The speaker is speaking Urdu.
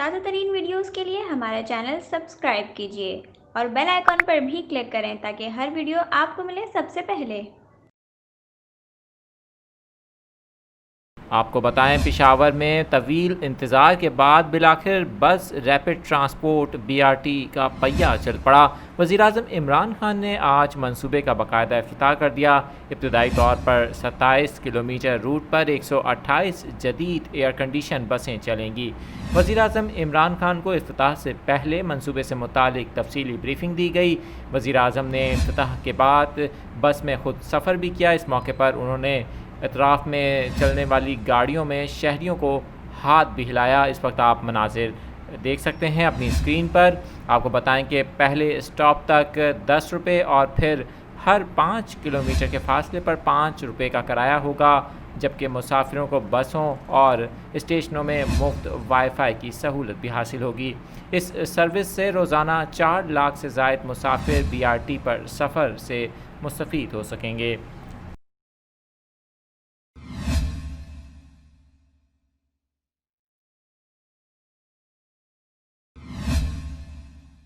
تازہ ترین ویڈیوز کے لیے ہمارا چینل سبسکرائب کیجیے اور بیل آئیکن پر بھی کلک کریں تاکہ ہر ویڈیو آپ کو ملے سب سے پہلے۔ آپ کو بتائیں پشاور میں طویل انتظار کے بعد بالآخر بس ریپڈ ٹرانسپورٹ BRT کا پہیہ چل پڑا۔ وزیراعظم عمران خان نے آج منصوبے کا باقاعدہ افتتاح کر دیا۔ ابتدائی طور پر 27 کلومیٹر روٹ پر 128 جدید ایئر کنڈیشن بسیں چلیں گی۔ وزیراعظم عمران خان کو افتتاح سے پہلے منصوبے سے متعلق تفصیلی بریفنگ دی گئی۔ وزیراعظم نے افتتاح کے بعد بس میں خود سفر بھی کیا۔ اس موقع پر انہوں نے اطراف میں چلنے والی گاڑیوں میں شہریوں کو ہاتھ بھی ہلایا۔ اس وقت آپ مناظر دیکھ سکتے ہیں اپنی اسکرین پر۔ آپ کو بتائیں کہ پہلے اسٹاپ تک 10 روپے اور پھر ہر 5 کلومیٹر کے فاصلے پر 5 روپے کا کرایہ ہوگا، جبکہ مسافروں کو بسوں اور اسٹیشنوں میں مفت وائی فائی کی سہولت بھی حاصل ہوگی۔ اس سروس سے روزانہ 4 لاکھ سے زائد مسافر BRT پر سفر سے مستفید ہو سکیں گے۔